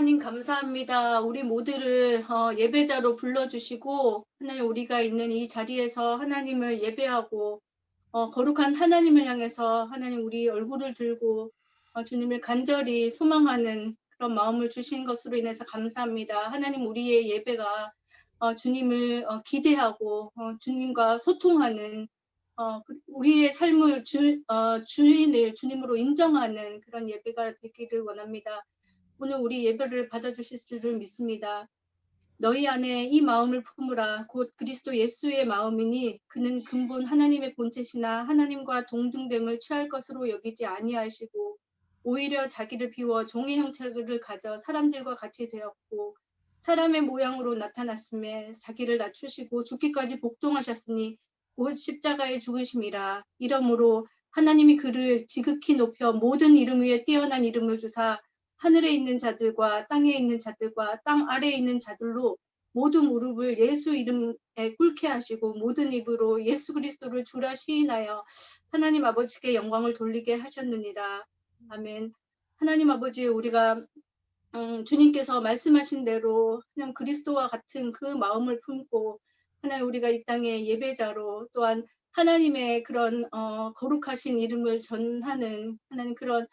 하나님 감사합니다. 우리 모두를 예배자로 불러주시고 하나님 우리가 있는 이 자리에서 하나님을 예배하고 거룩한 하나님을 향해서 하나님 우리 얼굴을 들고 주님을 간절히 소망하는 그런 마음을 주신 것으로 인해서 감사합니다. 하나님 우리의 예배가 주님을 기대하고 주님과 소통하는 우리의 삶을 주인을 주님으로 인정하는 그런 예배가 되기를 원합니다. 오늘 우리 예배를 받아주실 줄을 믿습니다. 너희 안에 이 마음을 품으라. 곧 그리스도 예수의 마음이니 그는 근본 하나님의 본체시나 하나님과 동등됨을 취할 것으로 여기지 아니하시고 오히려 자기를 비워 종의 형체를 가져 사람들과 같이 되었고 사람의 모양으로 나타났음에 자기를 낮추시고 죽기까지 복종하셨으니 곧 십자가에 죽으심이라. 이러므로 하나님이 그를 지극히 높여 모든 이름 위에 뛰어난 이름을 주사 하늘에 있는 자들과 땅에 있는 자들과 땅 아래에 있는 자들로 모든 무릎을 예수 이름에 꿇게 하시고 모든 입으로 예수 그리스도를 주라 시인하여 하나님 아버지께 영광을 돌리게 하셨느니라. 아멘. 하나님 아버지, 우리가 주님께서 말씀하신 대로 그냥 그리스도와 같은 그 마음을 품고 하나님 우리가 이 땅의 예배자로 또한 하나님의 그런 거룩하신 이름을 전하는 하나님 그런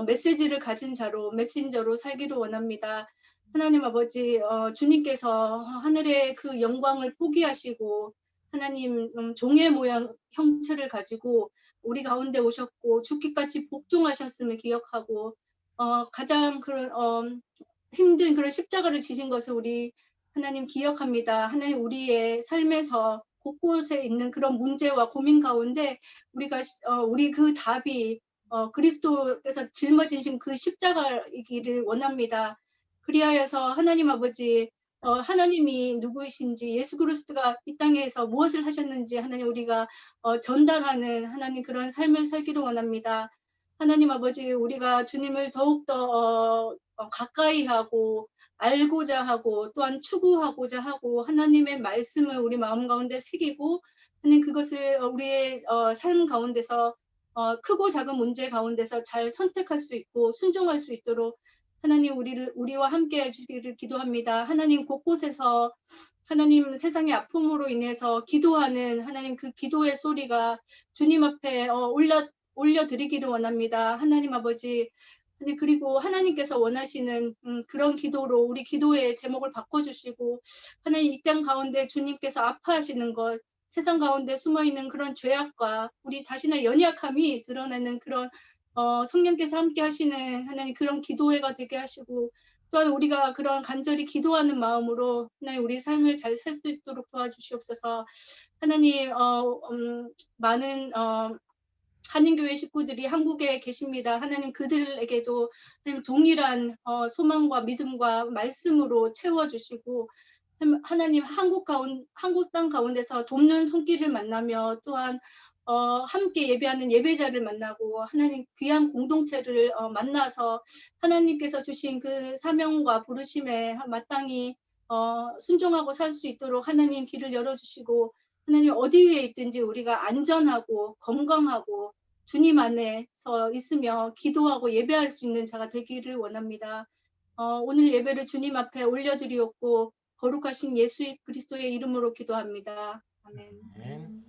메시지를 가진 자로 메신저로 살기를 원합니다. 하나님 아버지, 주님께서 하늘의 그 영광을 포기하시고 하나님 종의 모양 형체를 가지고 우리 가운데 오셨고 죽기까지 복종하셨음을 기억하고 가장 그런 힘든 그런 십자가를 지신 것을 우리 하나님 기억합니다. 하나님 우리의 삶에서 곳곳에 있는 그런 문제와 고민 가운데 우리가 우리 그 답이 그리스도께서 짊어지신 그 십자가이기를 원합니다. 그리하여서 하나님 아버지 하나님이 누구이신지 예수 그리스도가 이 땅에서 무엇을 하셨는지 하나님 우리가 전달하는 하나님 그런 삶을 살기를 원합니다. 하나님 아버지 우리가 주님을 더욱더 가까이 하고 알고자 하고 또한 추구하고자 하고 하나님의 말씀을 우리 마음 가운데 새기고 하나님 그것을 우리의 삶 가운데서 크고 작은 문제 가운데서 잘 선택할 수 있고 순종할 수 있도록 하나님 우리와 함께 해주시기를 기도합니다. 하나님 곳곳에서 하나님 세상의 아픔으로 인해서 기도하는 하나님 그 기도의 소리가 주님 앞에 올려드리기를 원합니다. 하나님 아버지, 그리고 하나님께서 원하시는 그런 기도로 우리 기도의 제목을 바꿔주시고 하나님 이 땅 가운데 주님께서 아파하시는 것, 세상 가운데 숨어있는 그런 죄악과 우리 자신의 연약함이 드러내는 그런 성령께서 함께 하시는 하나님 그런 기도회가 되게 하시고 또한 우리가 그런 간절히 기도하는 마음으로 하나님 우리 삶을 잘 살 수 있도록 도와주시옵소서. 하나님 많은 한인교회 식구들이 한국에 계십니다. 하나님 그들에게도 하나님 동일한 소망과 믿음과 말씀으로 채워주시고 하나님 한국 땅 가운데서 돕는 손길을 만나며 또한 함께 예배하는 예배자를 만나고 하나님 귀한 공동체를 만나서 하나님께서 주신 그 사명과 부르심에 마땅히 순종하고 살 수 있도록 하나님 길을 열어주시고 하나님 어디에 있든지 우리가 안전하고 건강하고 주님 안에서 있으며 기도하고 예배할 수 있는 자가 되기를 원합니다. 오늘 예배를 주님 앞에 올려드리옵고 거룩하신 예수 그리스도의 이름으로 기도합니다. 아멘.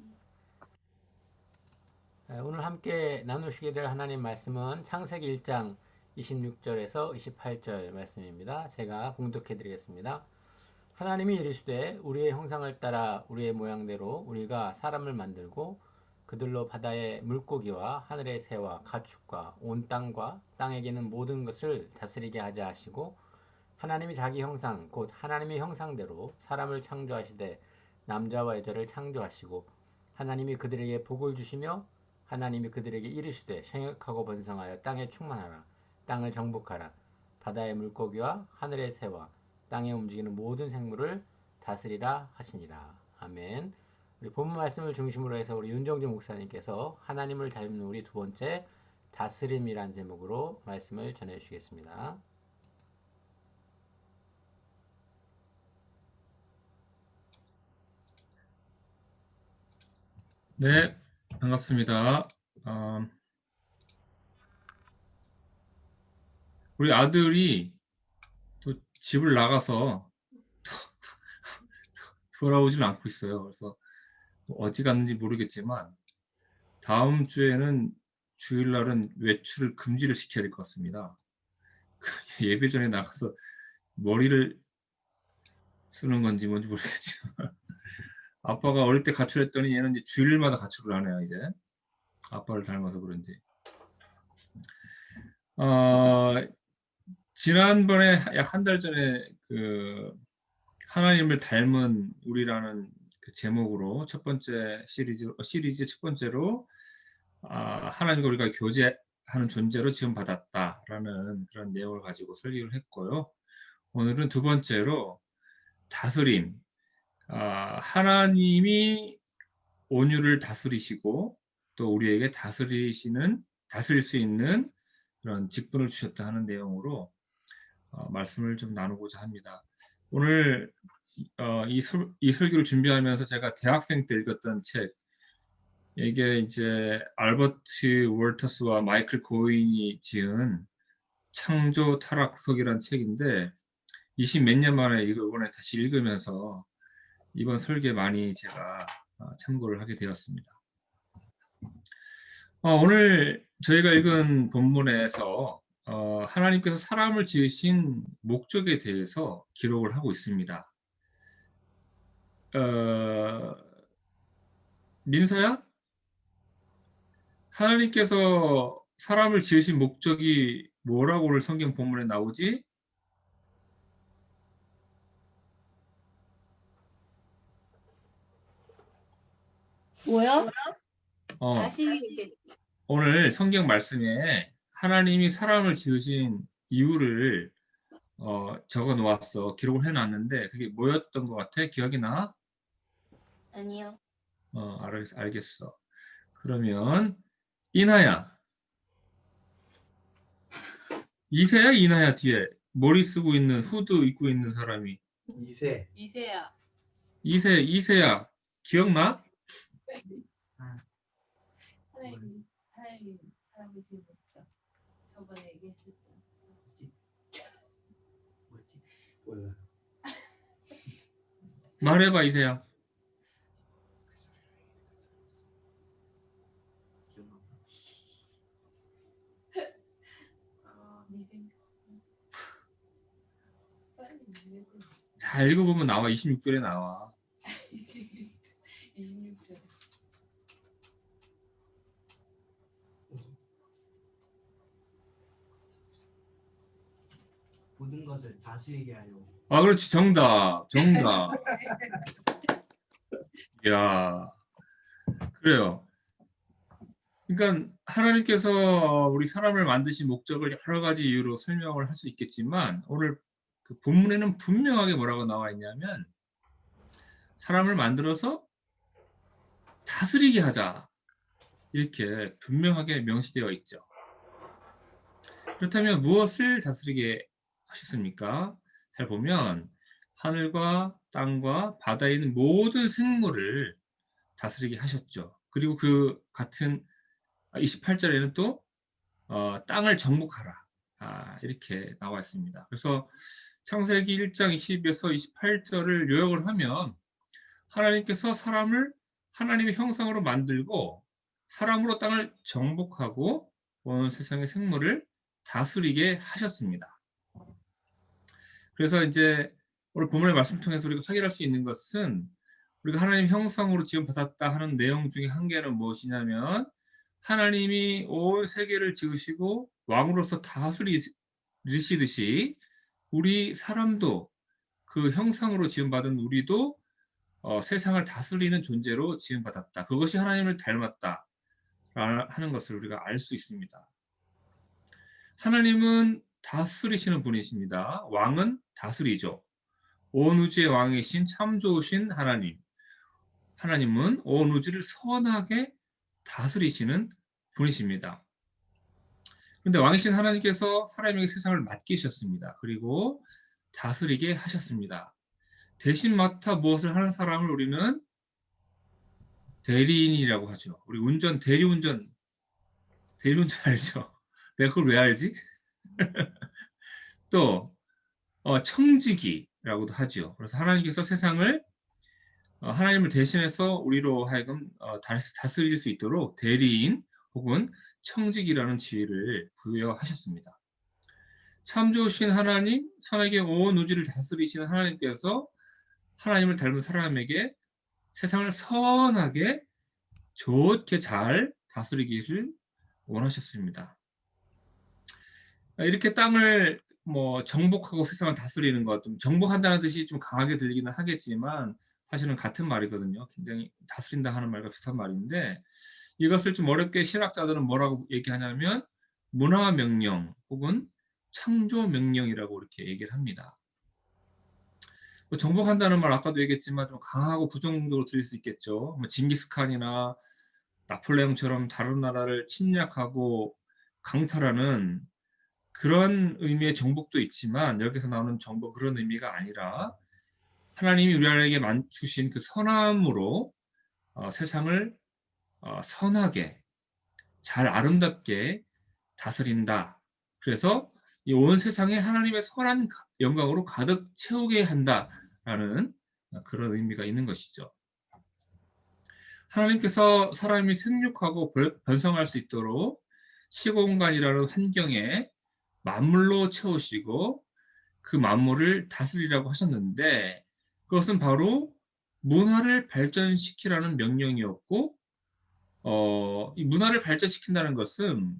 오늘 함께 나누시게 될 하나님 말씀은 창세기 1장 26절에서 28절 말씀입니다. 제가 봉독해 드리겠습니다. 하나님이 이르시되 우리의 형상을 따라 우리의 모양대로 우리가 사람을 만들고 그들로 바다의 물고기와 하늘의 새와 가축과 온 땅과 땅에 기는 모든 것을 다스리게 하자 하시고 하나님이 자기 형상 곧 하나님의 형상대로 사람을 창조하시되 남자와 여자를 창조하시고 하나님이 그들에게 복을 주시며 하나님이 그들에게 이르시되 생육하고 번성하여 땅에 충만하라 땅을 정복하라 바다의 물고기와 하늘의 새와 땅에 움직이는 모든 생물을 다스리라 하시니라. 아멘. 우리 본문 말씀을 중심으로 해서 우리 윤정주 목사님께서 하나님을 닮는 우리 두 번째 다스림이란 제목으로 말씀을 전해 주시겠습니다. 네, 반갑습니다. 우리 아들이 집을 나가서 돌아오진 않고 있어요. 그래서 어디 갔는지 모르겠지만 다음 주에는 주일날은 외출을 금지를 시켜야 될 것 같습니다. 예배 전에 나가서 머리를 쓰는 건지 뭔지 모르겠지만 아빠가 어릴 때 가출했더니 얘는 이제 주일마다 가출을 하네요. 이제 아빠를 닮아서 그런지. 지난번에 약 한 달 전에 그 하나님을 닮은 우리라는 그 제목으로 첫 번째 시리즈 첫 번째로 하나님과 우리가 교제하는 존재로 지음받았다라는 그런 내용을 가지고 설교를 했고요. 오늘은 두 번째로 다스림. 하나님이 온유를 다스리시고 또 우리에게 다스릴 수 있는 그런 직분을 주셨다 하는 내용으로 말씀을 좀 나누고자 합니다. 오늘 이 설교를 준비하면서 제가 대학생 때 읽었던 책, 이게 이제 알버트 월터스와 마이클 고인이 지은 창조 타락석이라는 책인데 20 몇 년 만에 이번에 다시 읽으면서 이번 설교에 많이 제가 참고를 하게 되었습니다. 오늘 저희가 읽은 본문에서 하나님께서 사람을 지으신 목적에 대해서 기록을 하고 있습니다. 민서야? 하나님께서 사람을 지으신 목적이 뭐라고 오늘 성경 본문에 나오지? 뭐요? 다시 얘기해. 오늘 성경 말씀에 하나님이 사람을 지으신 이유를 적어 놓았어. 기록을 해 놨는데 그게 뭐였던 것 같아? 기억이 나? 아니요. 알겠어. 그러면 이나야. 이세야, 이나야 뒤에 머리 쓰고 있는 후드 입고 있는 사람이. 이세야. 이세야. 기억나? 하나님 사람을 지은 목적. 저번에 얘기했었죠. 몰라. 말해봐, 이세야. 네 생각. 빨리 얘기해. 잘 읽어보면 나와. 26절에 나와. 26절. 모든 것을 다스리게 하려고. 그렇지. 정답. 이야. 그래요. 그러니까 하나님께서 우리 사람을 만드신 목적을 여러 가지 이유로 설명을 할 수 있겠지만 오늘 그 본문에는 분명하게 뭐라고 나와 있냐면 사람을 만들어서 다스리게 하자. 이렇게 분명하게 명시되어 있죠. 그렇다면 무엇을 다스리게 하셨습니까? 잘 보면 하늘과 땅과 바다에 있는 모든 생물을 다스리게 하셨죠. 그리고 그 같은 28절에는 또 땅을 정복하라. 이렇게 나와 있습니다. 그래서 창세기 1장 22에서 28절을 요약을 하면 하나님께서 사람을 하나님의 형상으로 만들고 사람으로 땅을 정복하고 온 세상의 생물을 다스리게 하셨습니다. 그래서 이제 오늘 본문의 말씀 통해서 우리가 확인할 수 있는 것은 우리가 하나님 형상으로 지음받았다 하는 내용 중에 한 개는 무엇이냐면 하나님이 온 세계를 지으시고 왕으로서 다스리시듯이 우리 사람도 그 형상으로 지음받은 우리도 세상을 다스리는 존재로 지음받았다. 그것이 하나님을 닮았다 하는 것을 우리가 알 수 있습니다. 하나님은 다스리시는 분이십니다. 왕은 다스리죠. 온 우주의 왕이신 참 좋으신 하나님. 하나님은 온 우주를 선하게 다스리시는 분이십니다. 그런데 왕이신 하나님께서 사람에게 세상을 맡기셨습니다. 그리고 다스리게 하셨습니다. 대신 맡아 무엇을 하는 사람을 우리는 대리인이라고 하죠. 우리 대리운전 알죠? 내가 그걸 왜 알지? 또 청지기라고도 하죠. 그래서 하나님께서 세상을 하나님을 대신해서 우리로 하여금 다스릴 수 있도록 대리인 혹은 청지기라는 지위를 부여하셨습니다. 참 좋으신 하나님, 선에게 온 우주를 다스리시는 하나님께서 하나님을 닮은 사람에게 세상을 선하게 좋게 잘 다스리기를 원하셨습니다. 이렇게 땅을 정복하고 세상을 다스리는 것, 좀 정복한다는 뜻이 좀 강하게 들리기는 하겠지만 사실은 같은 말이거든요. 굉장히 다스린다 하는 말과 비슷한 말인데 이것을 좀 어렵게 신학자들은 뭐라고 얘기하냐면 문화 명령 혹은 창조 명령이라고 이렇게 얘기를 합니다. 정복한다는 말 아까도 얘기했지만 좀 강하고 부정적으로 들릴 수 있겠죠. 징기스칸이나 나폴레옹처럼 다른 나라를 침략하고 강탈하는 그런 의미의 정복도 있지만 여기서 나오는 정복 그런 의미가 아니라 하나님이 우리에게 주신 그 선함으로 세상을 선하게 잘 아름답게 다스린다. 그래서 이 온 세상에 하나님의 선한 영광으로 가득 채우게 한다라는 그런 의미가 있는 것이죠. 하나님께서 사람이 생육하고 번성할 수 있도록 시공간이라는 환경에 만물로 채우시고 그 만물을 다스리라고 하셨는데 그것은 바로 문화를 발전시키라는 명령이었고 이 문화를 발전시킨다는 것은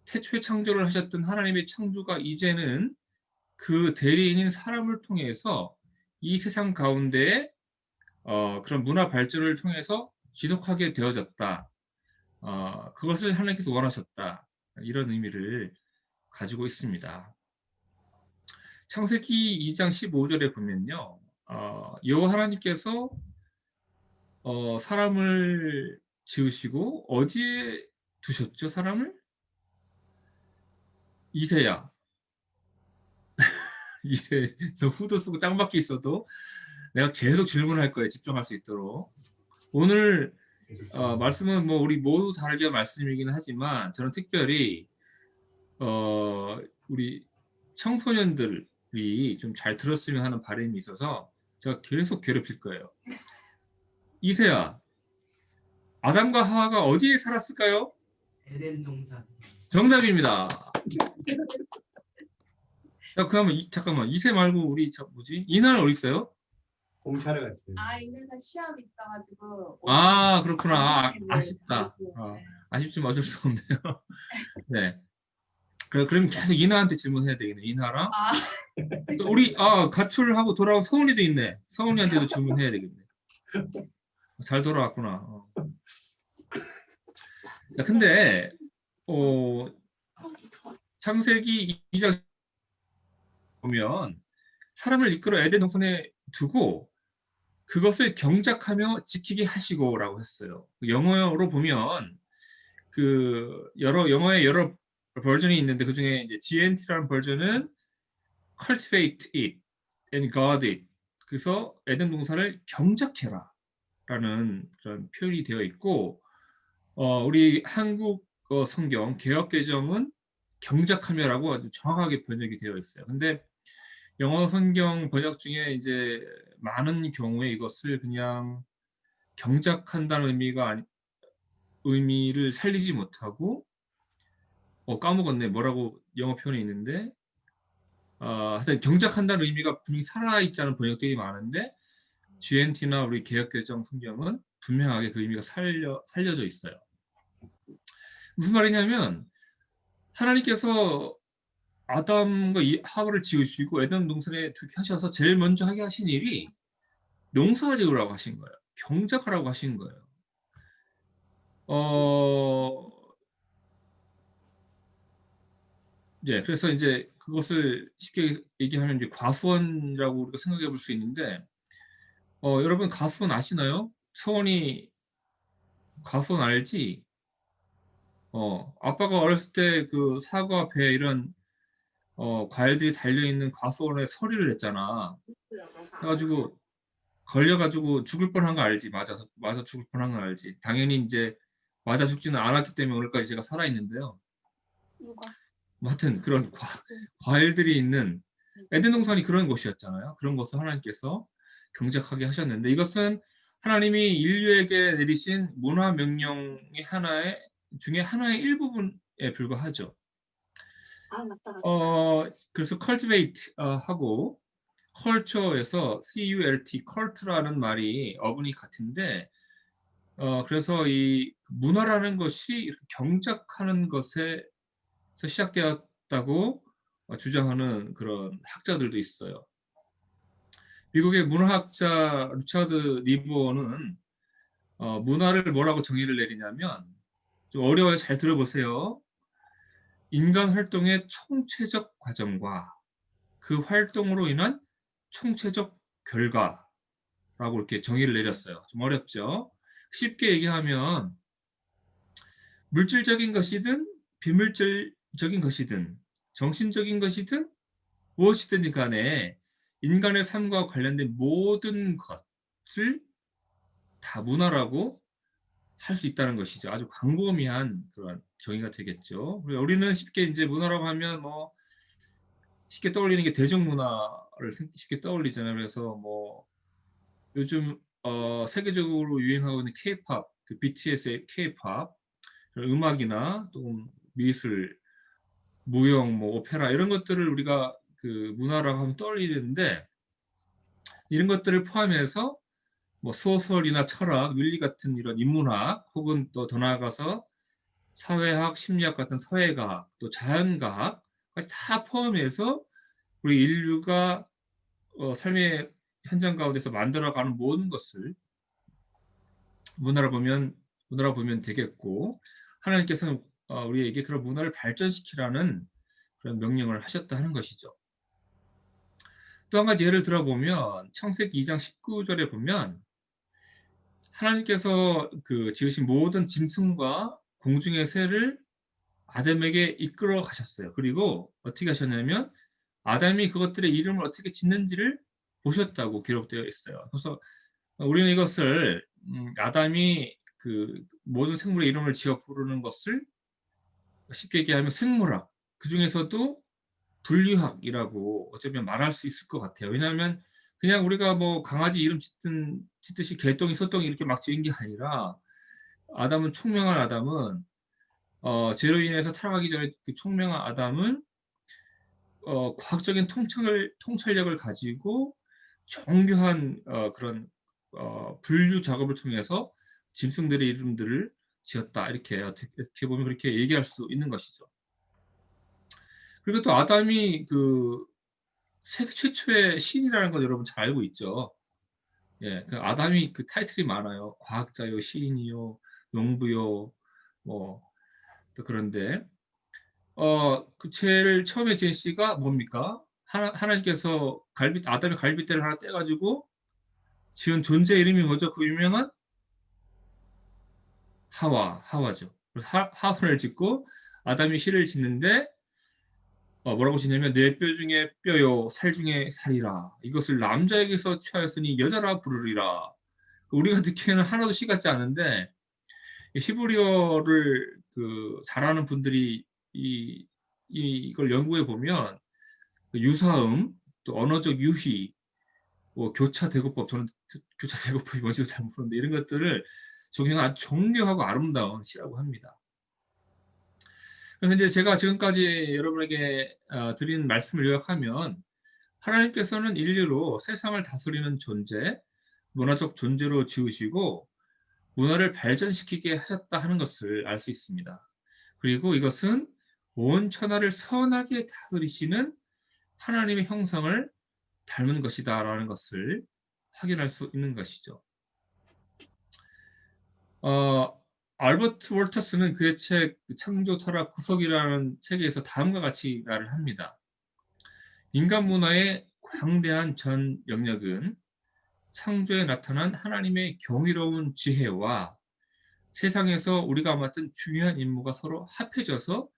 태초에 창조를 하셨던 하나님의 창조가 이제는 그 대리인인 사람을 통해서 이 세상 가운데 그런 문화 발전을 통해서 지속하게 되어졌다. 그것을 하나님께서 원하셨다. 이런 의미를 가지고 있습니다. 창세기 2장 15절에 보면요. 여호와 하나님께서 사람을 지으시고 어디에 두셨죠? 사람을? 이세야. 이세 너 후드 쓰고 짱밖에 있어도 내가 계속 질문할 거예요. 집중할 수 있도록. 오늘 말씀은 우리 모두 다르게 말씀이긴 하지만 저는 특별히 우리 청소년들이 좀 잘 들었으면 하는 바람이 있어서 제가 계속 괴롭힐 거예요. 이세야, 아담과 하와가 어디에 살았을까요? 에덴 동산. 정답입니다. 자, 그러면 잠깐만 이세 말고 우리 이나는 어디 있어요? 공차를 갔어요. 이날가 시험 있어가지고. 그렇구나. 아쉽다. 아쉽지만 어쩔 수 없네요. 네. 그럼 계속 이나한테 질문해야 되겠네. 이나랑. 우리 가출하고 돌아온 서훈이도 있네. 서훈이한테도 질문해야 되겠네. 잘 돌아왔구나. 자, 근데 창세기 2장 보면 사람을 이끌어 에덴 동산에 두고 그것을 경작하며 지키게 하시고라고 했어요. 영어로 보면 영어에 여러 버전이 있는데 그 중에 이제 GNT라는 버전은 cultivate it and guard it. 그래서 에덴 동산을 경작해라 라는 그런 표현이 되어 있고 우리 한국 성경 개역개정은 경작하며라고 아주 정확하게 번역이 되어 있어요. 근데 영어 성경 번역 중에 이제 많은 경우에 이것을 그냥 경작한다는 의미를 살리지 못하고 까먹었네. 뭐라고 영어 표현이 있는데 하여튼 경작한다는 의미가 분명히 살아있자는 번역들이 많은데 GNT나 우리 개역개정 성경은 분명하게 그 의미가 살려져 있어요. 무슨 말이냐면 하나님께서 아담과 하와를 지으시고 에덴 동산에 두게 하셔서 제일 먼저 하게 하신 일이 농사 지으라고 하신 거예요. 경작하라고 하신 거예요. 그래서 이제 그것을 쉽게 얘기하면 이제 과수원이라고 우리가 생각해 볼 수 있는데 여러분 과수원 아시나요? 서원이 과수원 알지? 아빠가 어렸을 때 그 사과, 배 이런 과일들이 달려있는 과수원에 서리를 냈잖아. 그래가지고 걸려가지고 죽을 뻔한 거 알지? 맞아 죽을 뻔한 거 알지? 당연히 이제 맞아 죽지는 않았기 때문에 오늘까지 제가 살아있는데요. 누가? 하여튼 그런 과일들이 있는 에덴 동산이 그런 곳이었잖아요. 그런 것을 하나님께서 경작하게 하셨는데 이것은 하나님이 인류에게 내리신 문화 명령의 중에 하나의 일부분에 불과하죠. 아, 맞다. 그래서 cultivate 하고 culture에서 cult, cult라는 말이 어근이 같은데 그래서 이 문화라는 것이 이렇게 경작하는 것에서 시작되었다고 주장하는 그런 학자들도 있어요. 미국의 문화학자 리차드 니버는 문화를 뭐라고 정의를 내리냐면 좀 어려워요. 잘 들어보세요. 인간 활동의 총체적 과정과 그 활동으로 인한 총체적 결과라고 이렇게 정의를 내렸어요. 좀 어렵죠? 쉽게 얘기하면 물질적인 것이든 비물질적인 것이든 정신적인 것이든 무엇이든지 간에 인간의 삶과 관련된 모든 것을 다 문화라고 할 수 있다는 것이죠. 아주 광범위한 그런 정의가 되겠죠. 우리는 쉽게 이제 문화라고 하면 뭐 쉽게 떠올리는 게 대중문화를 쉽게 떠올리잖아요. 그래서 뭐 요즘 세계적으로 유행하고 있는 K-팝, 그 BTS의 K-팝 음악이나 또 미술, 무용, 뭐 오페라 이런 것들을 우리가 그 문화라고 하면 떠올리는데 이런 것들을 포함해서 뭐 소설이나 철학, 윤리 같은 이런 인문학 혹은 또 더 나아가서 사회학, 심리학 같은 사회과학, 또 자연과학까지 다 포함해서 우리 인류가 삶의 현장 가운데서 만들어가는 모든 것을 문화라 보면 되겠고 하나님께서는 우리에게 그런 문화를 발전시키라는 그런 명령을 하셨다 하는 것이죠. 또 한 가지 예를 들어보면 창세기 2장 19절에 보면 하나님께서 그 지으신 모든 짐승과 공중의 새를 아담에게 이끌어 가셨어요. 그리고 어떻게 하셨냐면 아담이 그것들의 이름을 어떻게 짓는지를 보셨다고 기록되어 있어요. 그래서 우리는 이것을 아담이 그 모든 생물의 이름을 지어 부르는 것을 쉽게 얘기하면 생물학, 그 중에서도 분류학이라고 어쩌면 말할 수 있을 것 같아요. 왜냐하면 그냥 우리가 뭐 강아지 이름 짓듯이 개똥이 소똥이 이렇게 막 지은 게 아니라 아담은 총명한 아담은 죄로 인해서 타락하기 전에 그 총명한 아담은 과학적인 통찰력을 가지고 정교한 그런 분류 작업을 통해서 짐승들의 이름들을 지었다. 이렇게 어떻게 보면 그렇게 얘기할 수 있는 것이죠. 그리고 또 아담이 그 세계 최초의 시인이라는 걸 여러분 잘 알고 있죠. 예, 그 아담이 그 타이틀이 많아요. 과학자요, 시인이요, 농부요, 뭐 또 그런데 그 죄를 처음에 지은 씨가 뭡니까? 하나님께서 아담의 갈빗대를 하나 떼가지고 지은 존재 이름이 뭐죠? 그 유명한 하와죠. 그래서 하와를 짓고 아담이 시를 짓는데 뭐라고 짓냐면 내 뼈 중에 뼈요 살 중에 살이라 이것을 남자에게서 취하였으니 여자라 부르리라. 우리가 듣기에는 하나도 시 같지 않은데 히브리어를 그 잘하는 분들이 이걸 연구해 보면 유사음 또 언어적 유희 뭐 교차 대고법 저는 교차 대고법이 뭔지도 잘 모르는데 이런 것들을 적용한 아주 정교하고 아름다운 시라고 합니다. 그래서 이제 제가 지금까지 여러분에게 드린 말씀을 요약하면 하나님께서는 인류로 세상을 다스리는 존재, 문화적 존재로 지으시고 문화를 발전시키게 하셨다 하는 것을 알 수 있습니다. 그리고 이것은 온 천하를 선하게 다스리시는 하나님의 형상을 닮은 것이다라는 것을 확인할 수 있는 것이죠. 알버트 월터스는 그의 책 창조 철학 구석이라는 책에서 다음과 같이 말을 합니다. 인간 문화의 광대한 전 영역은 창조에 나타난 하나님의 경이로운 지혜와 세상에서 우리가 맡은 중요한 임무가 서로 합해져서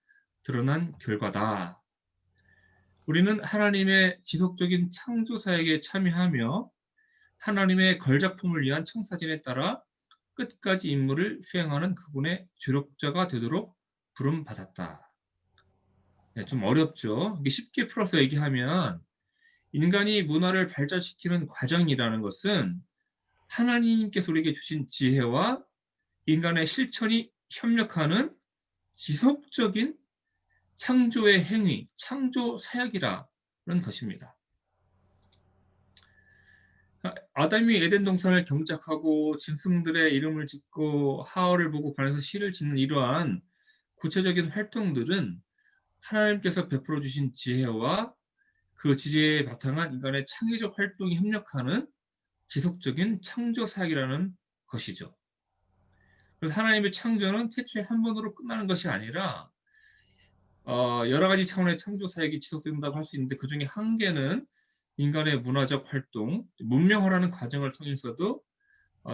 드러난 결과다. 우리는 하나님의 지속적인 창조 사역에 참여하며 하나님의 걸작품을 위한 청사진에 따라 끝까지 임무를 수행하는 그분의 조력자가 되도록 부름받았다. 네, 좀 어렵죠. 쉽게 풀어서 얘기하면 인간이 문화를 발전시키는 과정이라는 것은 하나님께서 우리에게 주신 지혜와 인간의 실천이 협력하는 지속적인 창조의 행위, 창조 사역이라는 것입니다. 아담이 에덴 동산을 경작하고 짐승들의 이름을 짓고 하와를 보고 반해서 씨를 짓는 이러한 구체적인 활동들은 하나님께서 베풀어 주신 지혜와 그 지혜에 바탕한 인간의 창의적 활동이 협력하는 지속적인 창조 사역이라는 것이죠. 그래서 하나님의 창조는 최초의 한 번으로 끝나는 것이 아니라 여러 가지 차원의 창조 사역이 지속된다고 할 수 있는데 그 중에 한 개는 인간의 문화적 활동, 문명화라는 과정을 통해서도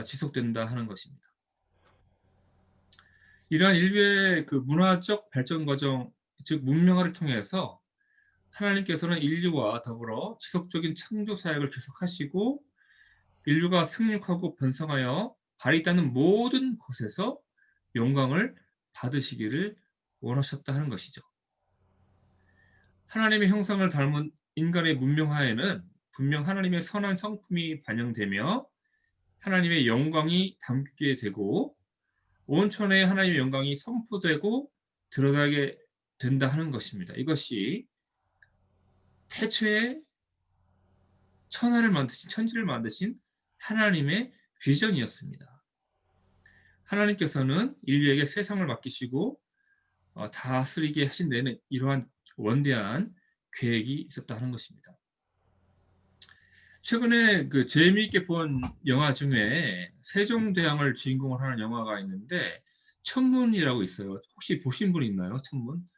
지속된다 하는 것입니다. 이러한 인류의 그 문화적 발전 과정, 즉 문명화를 통해서 하나님께서는 인류와 더불어 지속적인 창조 사역을 계속하시고 인류가 생육하고 번성하여 발이 닿는 모든 곳에서 영광을 받으시기를 원하셨다 하는 것이죠. 하나님의 형상을 닮은 인간의 문명화에는 분명 하나님의 선한 성품이 반영되며 하나님의 영광이 담게 되고 온천에 하나님의 영광이 선포되고 드러나게 된다 하는 것입니다. 이것이 태초에 천하를 만드신, 천지를 만드신 하나님의 비전이었습니다. 하나님께서는 인류에게 세상을 맡기시고 다스리게 하신 데는 이러한 원대한 계획이 있었다 하는 것입니다. 최근에 그 재미있게 본 영화 중에 세종대왕을 주인공으로 하는 영화가 있는데 천문이라고 있어요. 혹시 보신 분 있나요? 천문?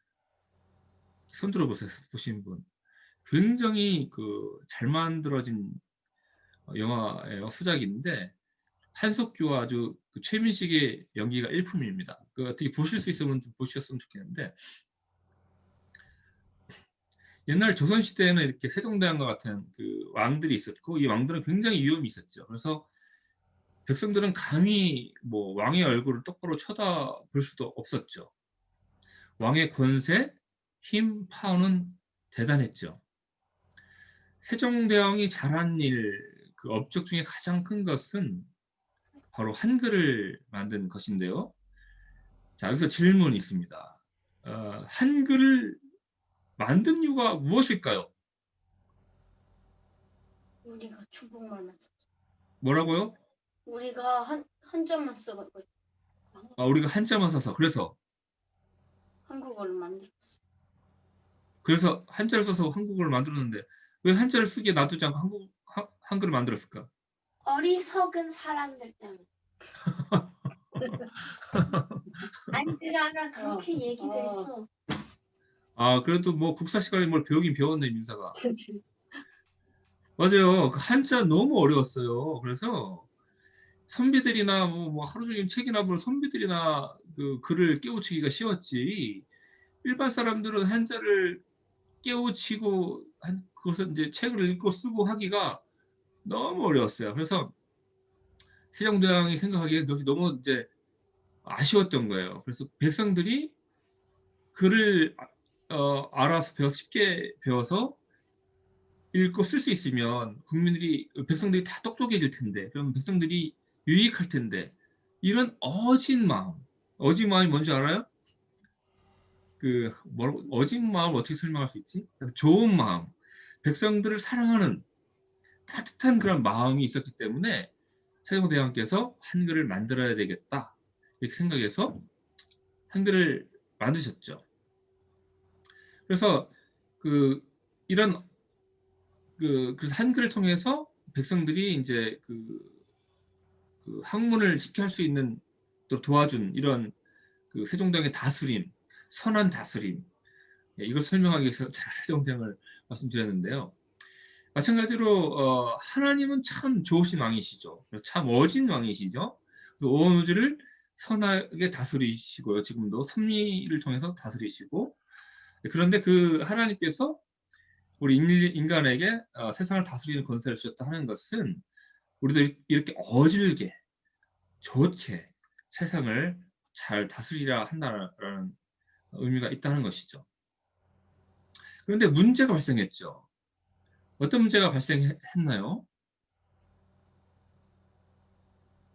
손 들어보세요. 보신 분. 굉장히 그 잘 만들어진 영화예요. 수작인데 한석규와 아주 그 최민식의 연기가 일품입니다. 그 어떻게 보실 수 있으면 좀 보셨으면 좋겠는데 옛날 조선시대에는 이렇게 세종대왕과 같은 그 왕들이 있었고 이 왕들은 굉장히 위험이 있었죠. 그래서 백성들은 감히 뭐 왕의 얼굴을 똑바로 쳐다볼 수도 없었죠. 왕의 권세, 힘, 파워는 대단했죠. 세종대왕이 잘한 일, 그 업적 중에 가장 큰 것은 바로 한글을 만든 것인데요. 자, 여기서 질문이 있습니다. 한글을 만든 이유가 무엇일까요? 우리가 중국말만 써. 뭐라고요? 우리가 한자만 써갖고 우리가 한자만 써서 그래서 한국어를 만들었어. 한자를 써서 한국어를 만들었는데 왜 한자를 쓰게 놔두지 않고 한글을 만들었을까? 어리석은 사람들 때문에. 아니 그게 아니라 그렇게 얘기됐어. 그래도 뭐 국사 시간에 뭘 배우긴 배웠네, 민사가. 맞아요. 그 한자 너무 어려웠어요. 그래서 선비들이나 뭐 하루 종일 책이나 볼 선비들이나 그 글을 깨우치기가 쉬웠지. 일반 사람들은 한자를 깨우치고 그것을 이제 책을 읽고 쓰고 하기가 너무 어려웠어요. 그래서 세종대왕이 생각하기에 그것이 너무 이제 아쉬웠던 거예요. 그래서 백성들이 글을 알아서 쉽게 배워서 읽고 쓸 수 있으면 백성들이 다 똑똑해질 텐데, 그럼 백성들이 유익할 텐데, 이런 어진 마음이 뭔지 알아요? 어진 마음을 어떻게 설명할 수 있지? 좋은 마음, 백성들을 사랑하는 따뜻한 그런 마음이 있었기 때문에 세종대왕께서 한글을 만들어야 되겠다 이렇게 생각해서 한글을 만드셨죠. 그래서 그래서 한글을 통해서 백성들이 이제 그 학문을 쉽게 할 수 있는 또 도와준 이런 그 세종대왕의 다스림, 선한 다스림, 이걸 설명하기 위해서 제가 세종대왕을 말씀드렸는데요. 마찬가지로 하나님은 참 좋으신 왕이시죠. 참 어진 왕이시죠. 그래서 온 우주를 선하게 다스리시고요. 지금도 섭리를 통해서 다스리시고, 그런데 그 하나님께서 우리 인간에게 세상을 다스리는 권세를 주셨다 하는 것은 우리도 이렇게 어질게 좋게 세상을 잘 다스리라 한다는 의미가 있다는 것이죠. 그런데 문제가 발생했죠. 어떤 문제가 발생했나요?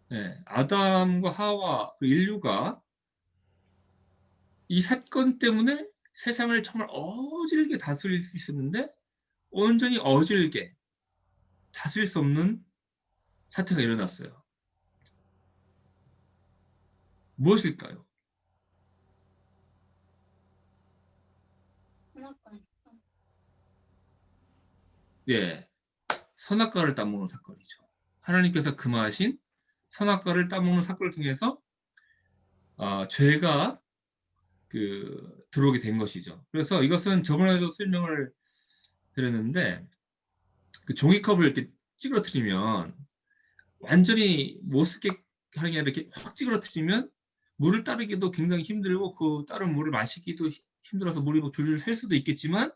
네, 아담과 하와, 그 인류가 이 사건 때문에 세상을 정말 어질게 다스릴 수 있었는데 온전히 어질게 다스릴 수 없는 사태가 일어났어요. 무엇일까요? 예, 선악과를 따먹는 사건이죠. 하나님께서 금하신 선악과를 따먹는 사건을 통해서 죄가 들어오게 된 것이죠. 그래서 이것은 저번에도 설명을 드렸는데 그 종이컵을 이렇게 찌그러뜨리면 완전히 못 쓰게 하는 게 아니라 이렇게 확 찌그러뜨리면 물을 따르기도 굉장히 힘들고 그 따른 물을 마시기도 힘들어서 물이 뭐 줄줄 셀 수도 있겠지만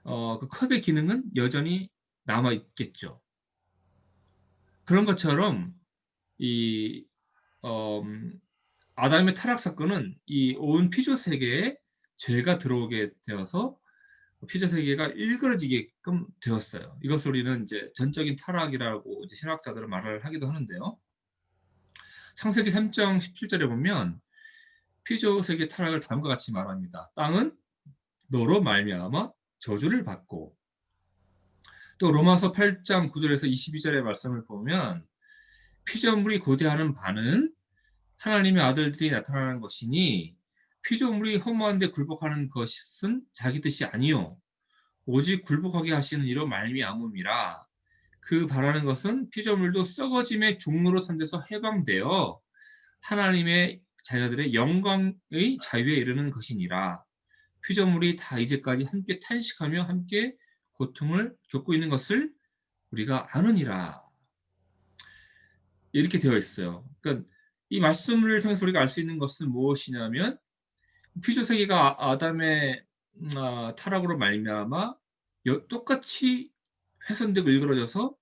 그 컵의 기능은 여전히 남아 있겠죠. 그런 것처럼 이 아담의 타락 사건은 이 온 피조 세계에 죄가 들어오게 되어서 피조 세계가 일그러지게끔 되었어요. 이것을 우리는 이제 전적인 타락이라고 이제 신학자들은 말을 하기도 하는데요. 창세기 3장 17절에 보면 피조 세계 타락을 다음과 같이 말합니다. 땅은 너로 말미암아 저주를 받고, 또 로마서 8장 9절에서 22절의 말씀을 보면 피조물이 고대하는 바는 하나님의 아들들이 나타나는 것이니 피조물이 허무한 데 굴복하는 것은 자기 뜻이 아니요 오직 굴복하게 하시는 이로 말미암음이라. 그 바라는 것은 피조물도 썩어짐의 종로로 탄 데서 해방되어 하나님의 자녀들의 영광의 자유에 이르는 것이니라. 피조물이 다 이제까지 함께 탄식하며 함께 고통을 겪고 있는 것을 우리가 아느니라. 이렇게 되어 있어요. 그러니까 이 말씀을 통해서 우리가 알 수 있는 것은 무엇이냐면 피조 세계가 아담의 타락으로 말미암아 똑같이 훼손되고 일그러져서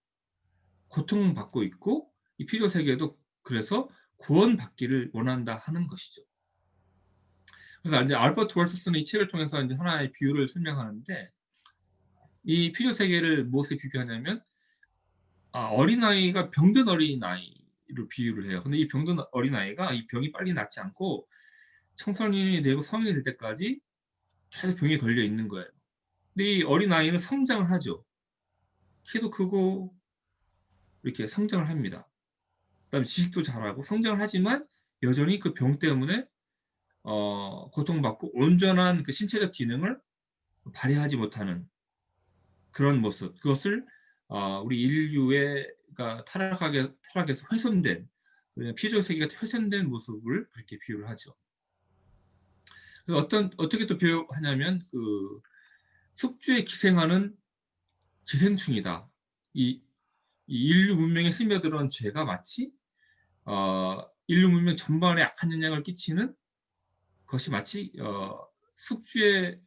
고통받고 있고 이 피조 세계도 그래서 구원받기를 원한다 하는 것이죠. 그래서 이제 알버트 월트스는 이 책을 통해서 이제 하나의 비유를 설명하는데 이 피조 세계를 무엇에 비교하냐면 어린아이가 병든 어린아이로 비유를 해요. 근데 이 병든 어린아이가 이 병이 빨리 낫지 않고 청소년이 되고 성인이 될 때까지 계속 병에 걸려 있는 거예요. 근데 이 어린아이는 성장을 하죠. 키도 크고 이렇게 성장을 합니다. 그다음에 지식도 잘하고 성장을 하지만 여전히 그 병 때문에 고통받고 온전한 그 신체적 기능을 발휘하지 못하는 그런 모습. 그것을 우리 인류가 타락에서 훼손된 피조 세계가 훼손된 모습을 그렇게 비유를 하죠. 어떻게 또 비유하냐면 그 숙주에 기생하는 기생충이다. 이 인류 문명에 스며들어온 죄가 마치 인류 문명 전반에 악한 영향을 끼치는 것이 마치 숙주에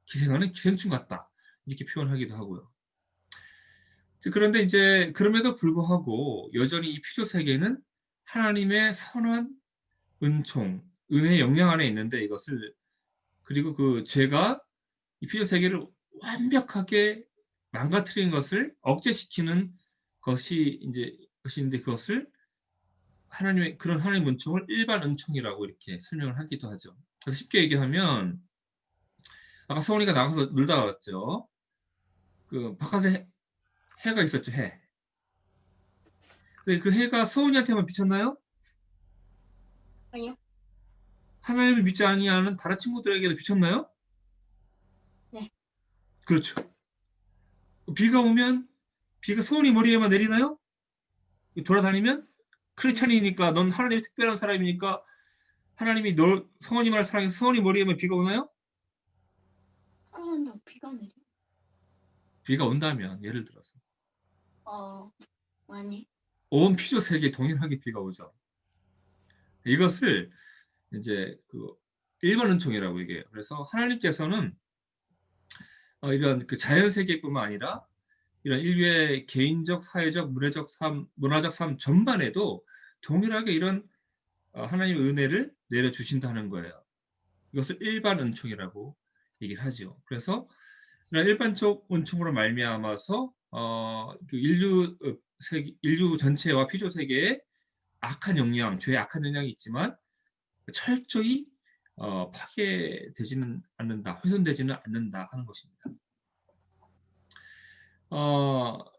기생하는 기생충 같다. 이렇게 표현하기도 하고요. 그런데 이제 그럼에도 불구하고 여전히 이 피조 세계는 하나님의 선한 은총, 은혜의 영향 안에 있는데 이것을 그리고 그 죄가 이 피조 세계를 완벽하게 망가뜨리는 것을 억제시키는 것인데 그것을 그런 하나님의 은총을 일반 은총이라고 이렇게 설명을 하기도 하죠. 그래서 쉽게 얘기하면 아까 서원이가 나가서 놀다 왔죠. 그 바깥에 해가 있었죠, 해. 근데 그 해가 서원이한테만 비쳤나요? 아니요. 하나님을 믿지 아니하는 다른 친구들에게도 비쳤나요? 네. 그렇죠. 비가 오면 비가 서원이 머리에만 내리나요? 돌아다니면 크리스찬이니까 넌 하나님의 특별한 사람이니까 하나님이 너 성원이만 사랑해서 성원이 머리에만 비가 오나요? 사랑한다고 비가 내려? 비가 온다면 예를 들어서 아니. 온 피조 세계에 동일하게 비가 오죠. 이것을 이제 그 일반 은총이라고 얘기해요. 그래서 하나님께서는 이런 그 자연 세계뿐만 아니라 이런 인류의 개인적, 사회적, 문화적 삶 전반에도 동일하게 이런 하나님의 은혜를 내려주신다는 거예요. 이것을 일반 은총이라고 얘기를 하죠. 그래서 이런 일반적 원칙으로 말미암아서 그 인류 전체와 피조 세계에 악한 영향, 죄의 악한 영향이 있지만 철저히 파괴되지는 않는다, 훼손되지는 않는다 하는 것입니다.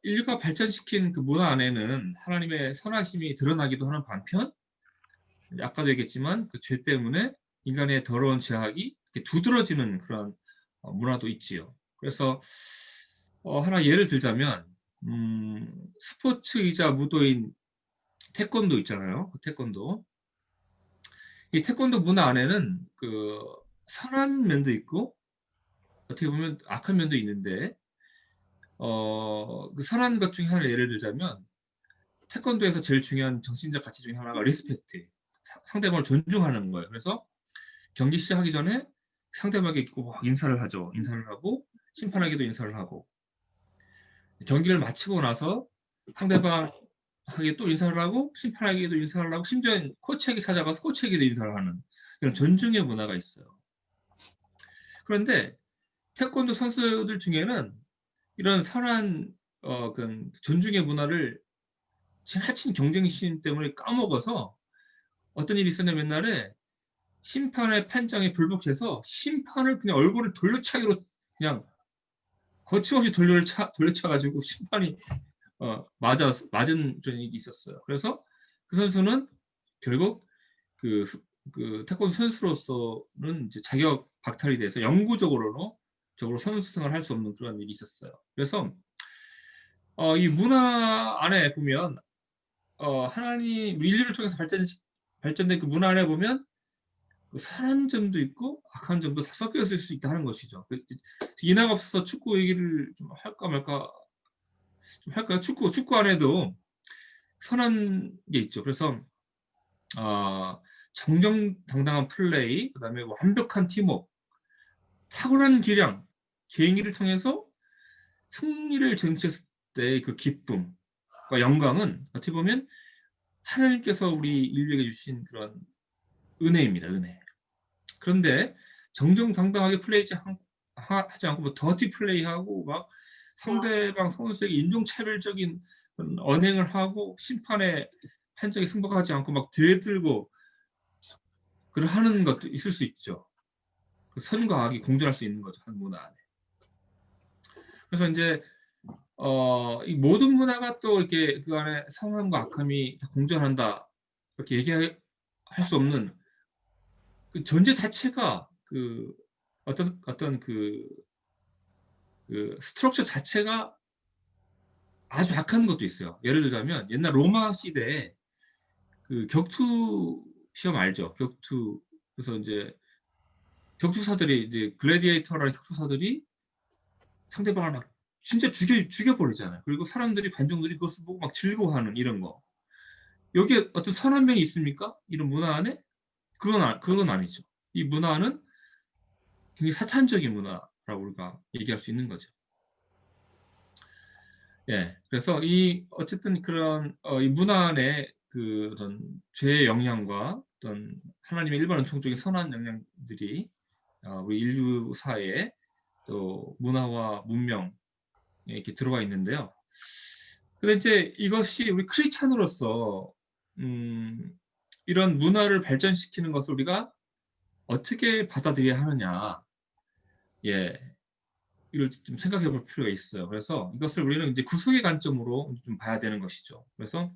인류가 발전시킨 그 문화 안에는 하나님의 선하심이 드러나기도 하는 반편, 아까도 얘기했지만 그 죄 때문에 인간의 더러운 죄악이 이렇게 두드러지는 그런 문화도 있지요. 그래서 하나 예를 들자면 스포츠이자 무도인 태권도 있잖아요. 그 태권도. 이 태권도 문화 안에는 그 선한 면도 있고 어떻게 보면 악한 면도 있는데 그 선한 것 중에 하나를 예를 들자면 태권도에서 제일 중요한 정신적 가치 중에 하나가 리스펙트, 상대방을 존중하는 거예요. 그래서 경기 시작하기 전에 상대방에게 꼭 인사를 하죠. 인사를 하고 심판에게도 인사를 하고 경기를 마치고 나서 상대방에게 또 인사를 하고 심판에게도 인사를 하고 심지어 코치에게 찾아가서 코치에게도 인사를 하는 이런 존중의 문화가 있어요. 그런데 태권도 선수들 중에는 이런 선한 그 존중의 문화를 지나친 경쟁심 때문에 까먹어서 어떤 일이 있었냐면 옛날에 심판의 판정에 불복해서 심판을 그냥 얼굴을 돌려차기로 그냥 거침없이 돌려차가지고 심판이 맞은 그런 일이 있었어요. 그래서 그 선수는 결국 그 태권도 선수로서는 이제 자격 박탈이 돼서 영구적으로 선수생활을 할 수 없는 그런 일이 있었어요. 그래서 이 문화 안에 보면 하나님 인류를 통해서 발전된 그 문화 안에 보면 선한 점도 있고 악한 점도 다 섞여 있을 수 있다는 것이죠. 이나가 없어서 축구 얘기를 좀 할까 말까 좀 할까요? 축구 안에도 선한 게 있죠. 그래서 정정당당한 플레이, 그다음에 완벽한 팀워크, 탁월한 기량, 개인기를 통해서 승리를 쟁취했을 때의 그 기쁨과 영광은 어떻게 보면 하나님께서 우리 인류에게 주신 그런 은혜입니다. 은혜. 그런데 정정당당하게 하지 않고 뭐 더티 플레이하고 막 상대방 선수에게 인종차별적인 언행을 하고 심판의 판정에 승복하지 않고 막 대들고 하는 것도 있을 수 있죠. 선과 악이 공존할 수 있는 거죠. 한 문화 안에. 그래서 이제 이 모든 문화가 또 이렇게 그 안에 선함과 악함이 다 공존한다 그렇게 얘기할 수 없는 그 존재 자체가 그 어떤 그 스트럭처 자체가 아주 악한 것도 있어요. 예를 들자면 옛날 로마 시대에 그 격투 시험 알죠? 격투. 그래서 이제 격투사들이 이제 글래디에이터라는 격투사들이 상대방을 막 진짜 죽여버리잖아요. 그리고 사람들이 관중들이 그것을 보고 막 즐거워하는 이런 거. 여기에 어떤 선한 면이 있습니까? 이런 문화 안에? 그건 아니죠. 이 문화는 굉장히 사탄적인 문화라고 우리가 얘기할 수 있는 거죠. 예, 그래서 어쨌든 그런 이 문화 안에 그런 죄의 영향과 어떤 하나님의 일반 은총적인 선한 영향들이 우리 인류 사회에 또 문화와 문명에 이렇게 들어가 있는데요. 근데 이제 이것이 우리 크리스찬으로서 이런 문화를 발전시키는 것을 우리가 어떻게 받아들여야 하느냐, 예, 이걸 좀 생각해 볼 필요가 있어요. 그래서 이것을 우리는 이제 구속의 관점으로 좀 봐야 되는 것이죠. 그래서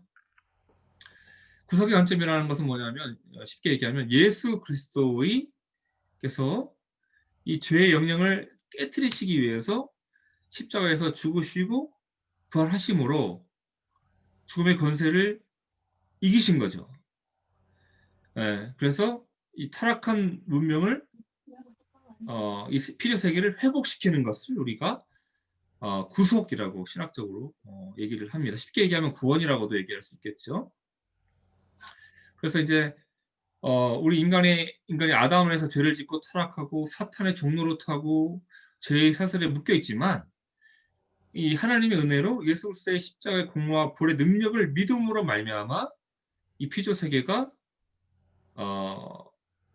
구속의 관점이라는 것은 뭐냐면 쉽게 얘기하면 예수 그리스도께서 이 죄의 영향을 깨트리시기 위해서 십자가에서 죽으시고 부활하심으로 죽음의 권세를 이기신 거죠. 예, 그래서 이 타락한 문명을 이 피조 세계를 회복시키는 것을 우리가 구속이라고 신학적으로 얘기를 합니다. 쉽게 얘기하면 구원이라고도 얘기할 수 있겠죠. 그래서 이제 우리 인간이 아담에서 죄를 짓고 타락하고 사탄의 종로로 타고 죄의 사슬에 묶여 있지만 이 하나님의 은혜로 예수 그리스도의 십자가의 공로와 부활의 능력을 믿음으로 말미암아 이 피조 세계가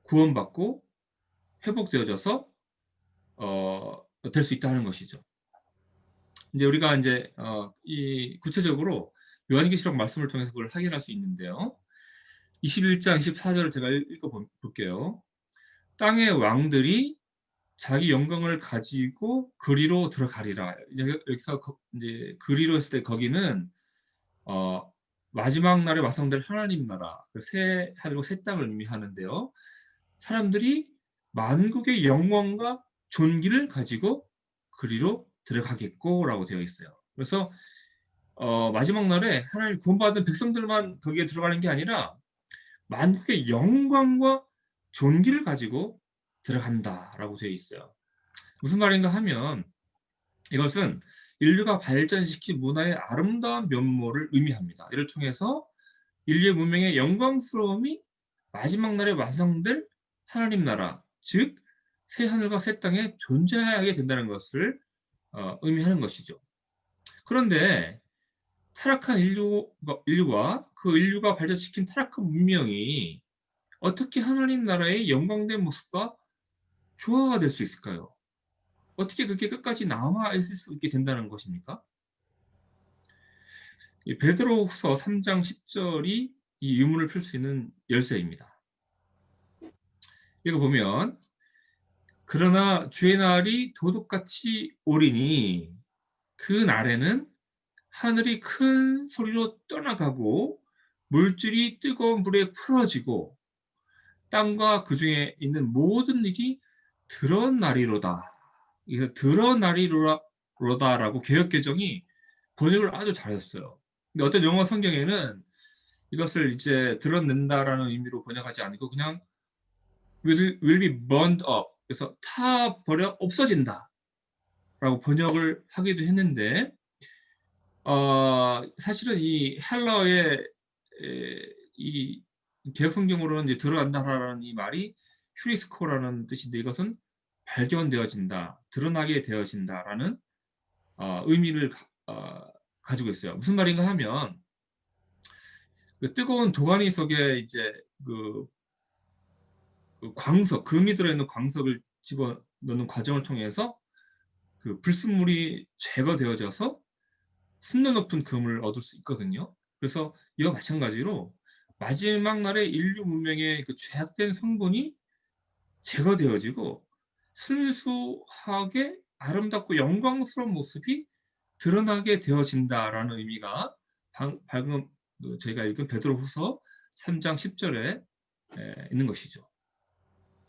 구원받고 회복되어져서 될 수 있다 하는 것이죠. 이제 우리가 이제 이 구체적으로 요한계시록 말씀을 통해서 그걸 확인할 수 있는데요. 21장 24절을 제가 읽어볼게요. 땅의 왕들이 자기 영광을 가지고 그리로 들어가리라. 이제 여기서 이제 그리로 했을 때 거기는 마지막 날에 완성될 하나님 나라, 새 하늘과 새 땅을 의미하는데요. 사람들이 만국의 영광과 존귀를 가지고 그리로 들어가겠고라고 되어 있어요. 그래서 마지막 날에 하나님 구원받은 백성들만 거기에 들어가는 게 아니라 만국의 영광과 존귀를 가지고 들어간다라고 되어 있어요. 무슨 말인가 하면 이것은 인류가 발전시킨 문화의 아름다운 면모를 의미합니다. 이를 통해서 인류의 문명의 영광스러움이 마지막 날에 완성될 하나님 나라, 즉 새 하늘과 새 땅에 존재하게 된다는 것을 의미하는 것이죠. 그런데 타락한 인류와 그 인류가 발전시킨 타락한 문명이 어떻게 하나님 나라의 영광된 모습과 조화가 될 수 있을까요? 어떻게 그게 끝까지 남아 있을 수 있게 된다는 것입니까? 베드로후서 3장 10절이 이 유문을 풀 수 있는 열쇠입니다. 이거 보면 그러나 주의 날이 도둑같이 오리니 그 날에는 하늘이 큰 소리로 떠나가고 물질이 뜨거운 불에 풀어지고 땅과 그 중에 있는 모든 일이 드러나리로다. 이거 드러나리로다라고 개역개정이 번역을 아주 잘했어요. 근데 어떤 영어 성경에는 이것을 이제 드러낸다라는 의미로 번역하지 않고 그냥 will be burned up. 그래서 타 버려 없어진다. 라고 번역을 하기도 했는데 사실은 이 헬러의 이 개역 성경으로는 이제 드러난다라는 이 말이 휴리스코라는 뜻인데 이것은 발견되어진다, 드러나게 되어진다라는 의미를 가지고 있어요. 무슨 말인가 하면 그 뜨거운 도가니 속에 이제 그 광석, 금이 들어있는 광석을 집어 넣는 과정을 통해서 그 불순물이 제거되어져서 순도 높은 금을 얻을 수 있거든요. 그래서 이와 마찬가지로 마지막 날에 인류 문명의 그 죄악된 성분이 제거되어지고 순수하게 아름답고 영광스러운 모습이 드러나게 되어진다라는 의미가 방금 저희가 읽은 베드로후서 3장 10절에 있는 것이죠.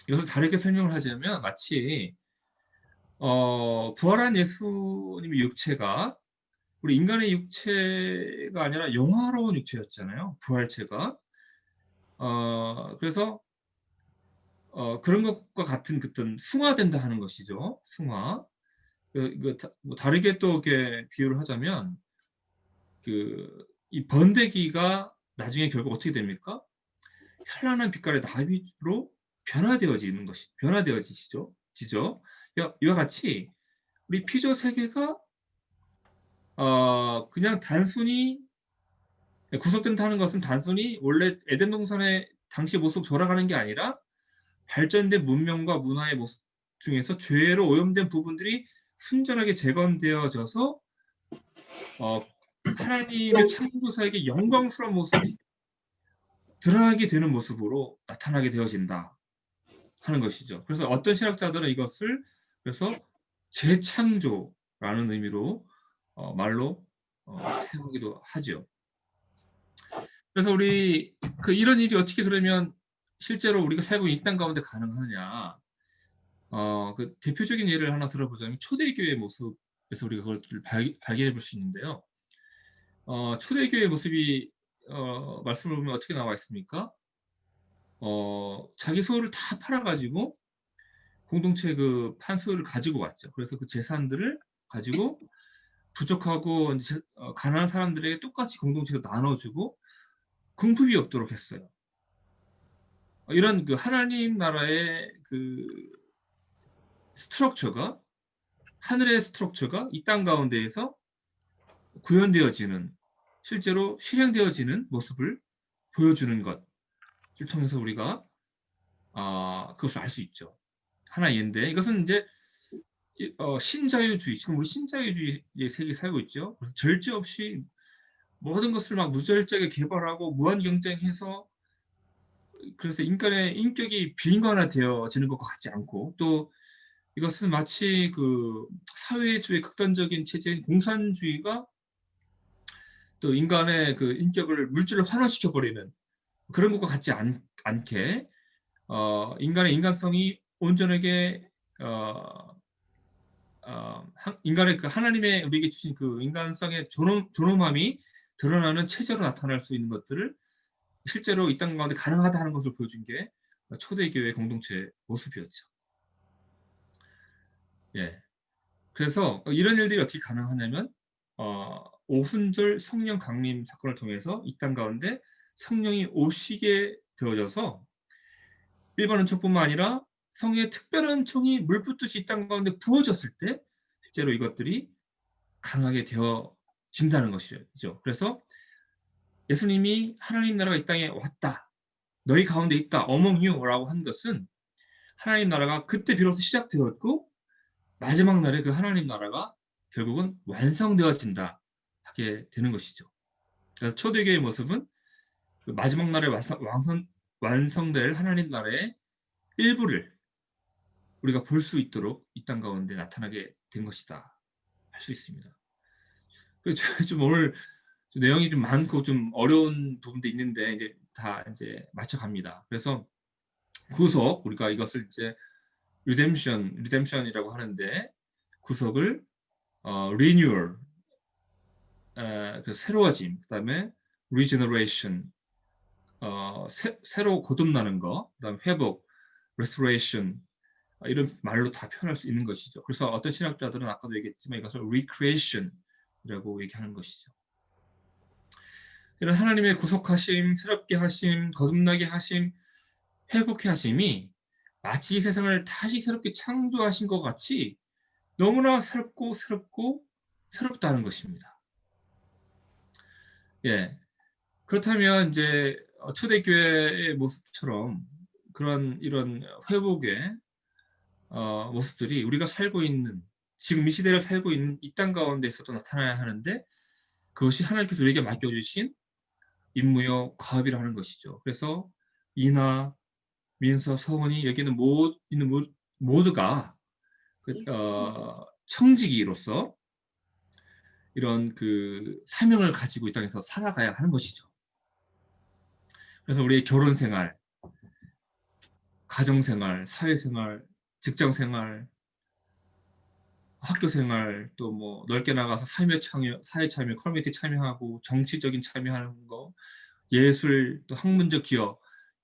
이것을 다르게 설명을 하자면 마치 부활한 예수님의 육체가 우리 인간의 육체가 아니라 영화로운 육체였잖아요. 부활체가. 그래서 그런 것과 같은 어떤 승화된다 하는 것이죠. 승화. 뭐 다르게 또 이렇게 비유를 하자면 이 번데기가 나중에 결국 어떻게 됩니까? 현란한 빛깔의 나비로 변화되어지죠. 이와 같이 우리 피조 세계가 그냥 단순히 구속된다는 것은 단순히 원래 에덴 동산의 당시 모습 돌아가는 게 아니라 발전된 문명과 문화의 모습 중에서 죄로 오염된 부분들이 순전하게 재건되어져서 하나님의 창조사에게 영광스러운 모습이 드러나게 되는 모습으로 나타나게 되어진다 하는 것이죠. 그래서 어떤 신학자들은 이것을 그래서 재창조라는 의미로 말로 사용하기도 하죠. 그래서 우리 이런 일이 어떻게 그러면 실제로 우리가 살고 있는 이 땅 가운데 가능하냐? 그 대표적인 예를 하나 들어보자면 초대교회의 모습에서 우리가 그걸 발견해 볼 수 있는데요. 초대교회의 모습이 말씀을 보면 어떻게 나와 있습니까? 자기 소유를 다 팔아가지고 공동체 그 판소유를 가지고 왔죠. 그래서 그 재산들을 가지고 부족하고 가난한 사람들에게 똑같이 공동체로 나눠주고 궁핍이 없도록 했어요. 이런 그 하나님 나라의 그 스트럭처가 하늘의 스트럭처가 이 땅 가운데에서 구현되어지는 실제로 실행되어지는 모습을 보여주는 것을 통해서 우리가 그것을 알 수 있죠. 하나의 예인데 이것은 이제 신자유주의, 지금 우리 신자유주의의 세계에 살고 있죠. 그래서 절제 없이 모든 것을 막 무절제하게 개발하고 무한 경쟁해서, 그래서 인간의 인격이 비인간화되어지는 것과 같지 않고, 또 이것은 마치 그 사회주의 극단적인 체제인 공산주의가 또 인간의 그 인격을 물질을 환원시켜 버리는 그런 것과 같지 않게 인간의 인간성이 온전하게 인간의 그 하나님의 우리에게 주신 그 인간성의 존엄함이 드러나는 체제로 나타날 수 있는 것들을 실제로 이 땅 가운데 가능하다 하는 것을 보여준 게 초대교회 공동체 모습이었죠. 예. 그래서 이런 일들이 어떻게 가능하냐면 오순절 성령 강림 사건을 통해서 이 땅 가운데 성령이 오시게 되어져서 일반 은총뿐만 아니라 성령의 특별한 은총이 물 붓듯이 이 땅 가운데 부어졌을 때 실제로 이것들이 가능하게 되어진다는 것이죠. 그래서 예수님이 하나님 나라가 이 땅에 왔다, 너희 가운데 있다, among you라고 한 것은 하나님 나라가 그때 비로소 시작되었고 마지막 날에 그 하나님 나라가 결국은 완성되어진다 하게 되는 것이죠. 그래서 초대교회의 모습은 그 마지막 날에 완성될 하나님 나라의 일부를 우리가 볼 수 있도록 이 땅 가운데 나타나게 된 것이다 할 수 있습니다. 그래서 좀 오늘 좀 내용이 좀 많고 좀 어려운 부분도 있는데 이제 다 이제 맞춰갑니다. 그래서 구속, 우리가 이것을 이제 리뎀션이라고 하는데, 구속을 renewal, 그 새로워짐, 그다음에 regeneration, 새로 거듭나는 거, 그다음 회복, restoration, 이런 말로 다 표현할 수 있는 것이죠. 그래서 어떤 신학자들은 아까도 얘기했지만 이것을 recreation이라고 얘기하는 것이죠. 이런 하나님의 구속하심, 새롭게 하심, 거듭나게 하심, 회복해 하심이 마치 이 세상을 다시 새롭게 창조하신 것 같이 너무나 새롭고 새롭다는 것입니다. 예. 그렇다면 이제 초대교회의 모습처럼 그런 이런 회복의 모습들이 우리가 살고 있는, 지금 이 시대를 살고 있는 이 땅 가운데서도 나타나야 하는데, 그것이 하나님께서 우리에게 맡겨주신 임무요 과업이라 하는 것이죠. 그래서 이나, 민서, 서원이 여기는 모두가 청지기로서 이런 그 사명을 가지고 이 땅에서 살아가야 하는 것이죠. 그래서 우리의 결혼 생활, 가정 생활, 사회 생활, 직장 생활, 학교 생활, 또 뭐 넓게 나가서 사회 참여, 커뮤니티 참여하고 정치적인 참여하는 거, 예술, 또 학문적 기여,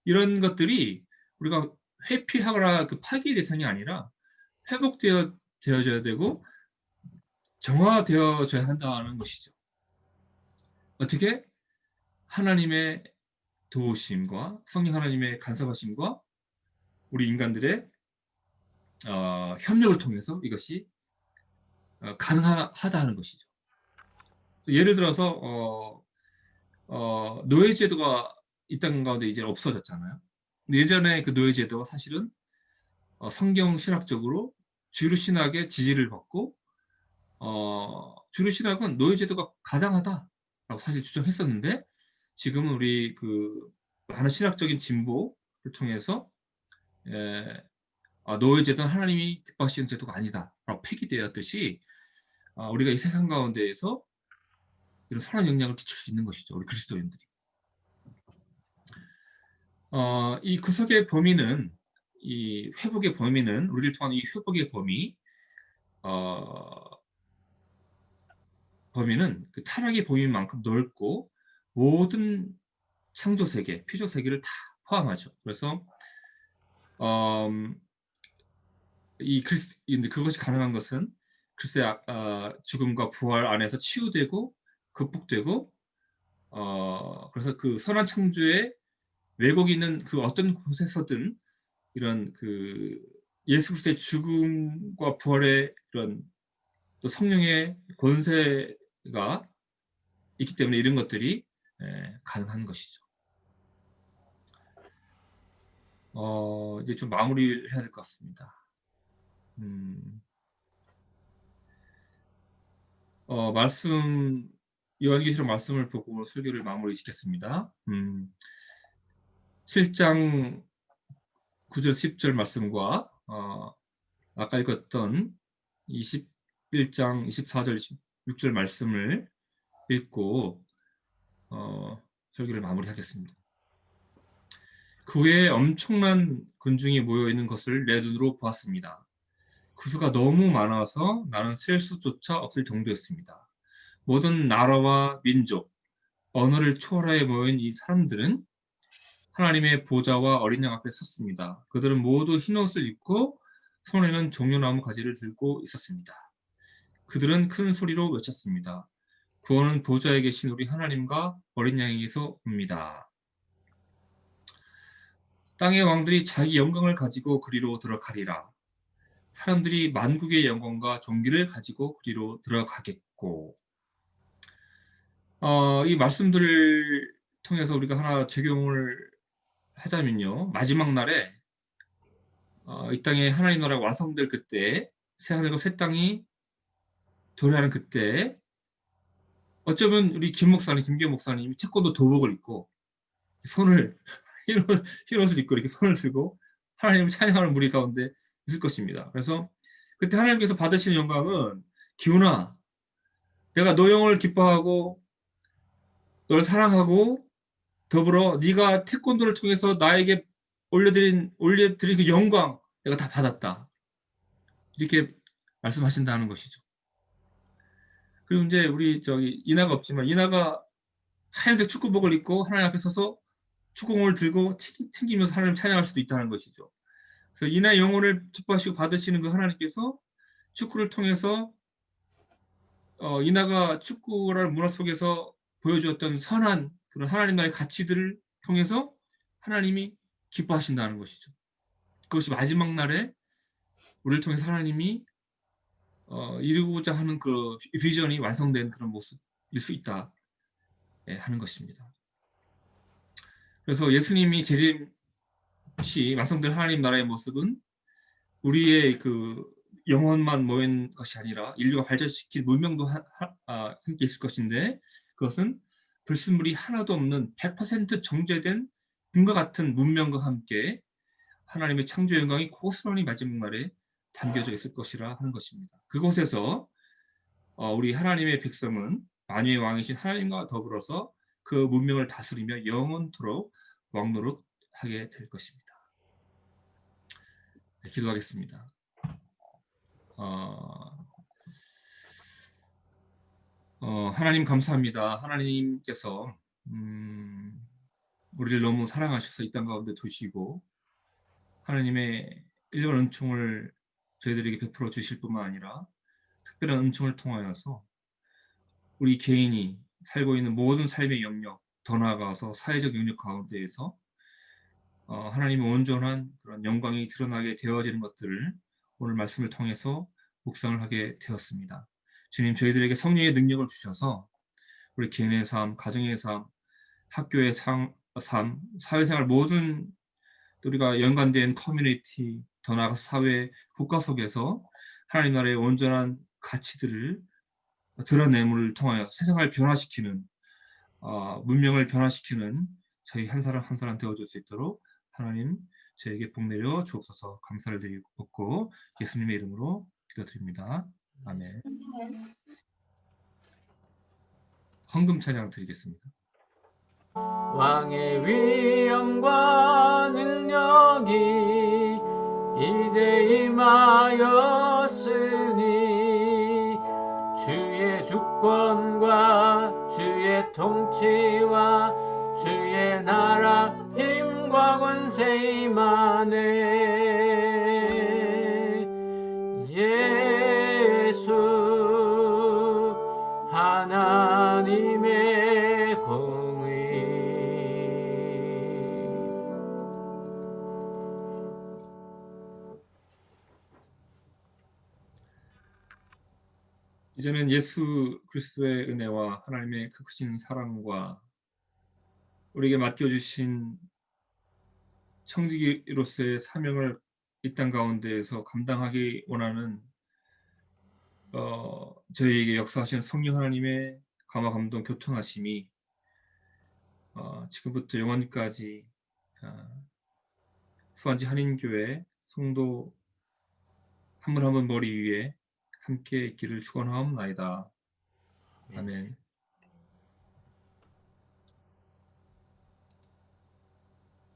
이런 것들이 우리가 회피하거나 그 파기의 대상이 아니라 회복되어져야 되고 정화되어져야 한다는 것이죠. 어떻게? 하나님의 도우심과 성령 하나님의 간섭하심과 우리 인간들의 협력을 통해서 이것이 가능하다는 것이죠. 예를 들어서 노예제도가 이 땅 가운데 이제 없어졌잖아요. 근데 예전에 그 노예제도가 사실은 성경 신학적으로 주류 신학의 지지를 받고 주류 신학은 노예제도가 가당하다라고 사실 주장했었는데, 지금은 우리 그 많은 신학적인 진보를 통해서 노예제도는 하나님이 기뻐하시는 제도가 아니다라고 폐기되었듯이 우리가 이 세상 가운데에서 이런 선한 영향을 끼칠 수 있는 것이죠. 우리 그리스도인들이. 이 구속의 범위는, 이 회복의 범위는, 우리를 통한 이 회복의 범위는 그 타락의 범위만큼 넓고 모든 창조 세계, 피조 세계를 다 포함하죠. 그래서 그것이 가능한 것은 글쎄 죽음과 부활 안에서 치유되고 극복되고, 그래서 그 선한 창조의 왜곡이 있는 그 어떤 곳에서든 이런 그 예수 그리스도의 죽음과 부활의 이런 또 성령의 권세가 있기 때문에 이런 것들이 가능한 것이죠. 이제 좀 마무리를 해야 될 것 같습니다. 요한계시록 말씀을 보고 설교를 마무리 짓겠습니다. 7장 9절 10절 말씀과 아까 읽었던 21장 24절 26절 말씀을 읽고 설교를 마무리하겠습니다. 그 후에 엄청난 군중이 모여 있는 것을 내 눈으로 보았습니다. 그 수가 너무 많아서 나는 셀 수조차 없을 정도였습니다. 모든 나라와 민족, 언어를 초월하여 모인 이 사람들은 하나님의 보좌와 어린 양 앞에 섰습니다. 그들은 모두 흰 옷을 입고 손에는 종려나무 가지를 들고 있었습니다. 그들은 큰 소리로 외쳤습니다. 구원은 보좌에 계신 우리 하나님과 어린 양에게서 옵니다. 땅의 왕들이 자기 영광을 가지고 그리로 들어가리라. 사람들이 만국의 영광과 존귀를 가지고 그리로 들어가겠고. 이 말씀들을 통해서 우리가 하나 적용을 하자면요. 마지막 날에 이 땅에 하나님 나라가 완성될 그때, 새하늘과 새 땅이 도래하는 그때, 어쩌면 우리 김기현 목사님이 태권도 도복을 입고 손을 흰 옷을 입고 이렇게 손을 들고 하나님을 찬양하는 무리 가운데 있을 것입니다. 그래서 그때 하나님께서 받으시는 영광은 기훈아, 내가 너 영혼을 기뻐하고 널 사랑하고 더불어 네가 태권도를 통해서 나에게 올려드린 그 영광 내가 다 받았다. 이렇게 말씀하신다는 것이죠. 그리고 이제 우리 이나가 없지만 이나가 하얀색 축구복을 입고 하나님 앞에 서서 축구공을 들고 튕기면서 하나님 찬양할 수도 있다는 것이죠. 그래서 이나의 영혼을 기뻐하시고 받으시는 그 하나님께서 축구를 통해서 이나가 축구라는 문화 속에서 보여주었던 선한 그런 하나님 나라의 가치들을 통해서 하나님이 기뻐하신다는 것이죠. 그것이 마지막 날에 우리를 통해서 하나님이 이루고자 하는 그 비전이 완성된 그런 모습일 수 있다 하는 것입니다. 그래서 예수님이 재림 시 완성된 하나님 나라의 모습은 우리의 그 영혼만 모인 것이 아니라 인류가 발전시킨 문명도 함께 있을 것인데, 그것은 불순물이 하나도 없는 100% 정제된 금과 같은 문명과 함께 하나님의 창조 영광이 고스란히 마지막 날에 담겨져 있을 것이라 하는 것입니다. 그곳에서 우리 하나님의 백성은 만유의 왕이신 하나님과 더불어서 그 문명을 다스리며 영원토록 왕노릇하게 될 것입니다. 네, 기도하겠습니다. 하나님 감사합니다. 하나님께서 우리를 너무 사랑하셔서 이 땅 가운데 두시고 하나님의 일반 은총을 저희들에게 베풀어 주실 뿐만 아니라 특별한 은총을 통하여서 우리 개인이 살고 있는 모든 삶의 영역, 더 나아가서 사회적 영역 가운데에서 하나님의 온전한 그런 영광이 드러나게 되어지는 것들을 오늘 말씀을 통해서 묵상을 하게 되었습니다. 주님, 저희들에게 성령의 능력을 주셔서 우리 개인의 삶, 가정의 삶, 학교의 삶, 사회생활 모든 우리가 연관된 커뮤니티, 더 나아가서 사회, 국가 속에서 하나님 나라의 온전한 가치들을 드러냄을 통하여 세상을 변화시키는, 문명을 변화시키는 저희 한 사람 한 사람 되어줄 수 있도록 하나님 저에게 복 내려 주옵소서. 감사를 드리고 예수님의 이름으로 기도드립니다. 아멘. 헌금 찬양 드리겠습니다. 왕의 위엄과 능력이 이제 임하였으니 주의 주권과 주의 통치와 주의 나라 힘과 권세 임하네. 예수 하나님의 공의. 이제는 예수 그리스도의 은혜와 하나님의 그 크신 사랑과 우리에게 맡겨주신 청지기로서의 사명을 이 땅 가운데에서 감당하기 원하는 저희에게 역사하시는 성령 하나님의 감화 감동 교통하심이 지금부터 영원까지 수완지 한인교회 성도 한 분 한 분 머리 위에 함께 있기를 축원하옵나이다. 아멘.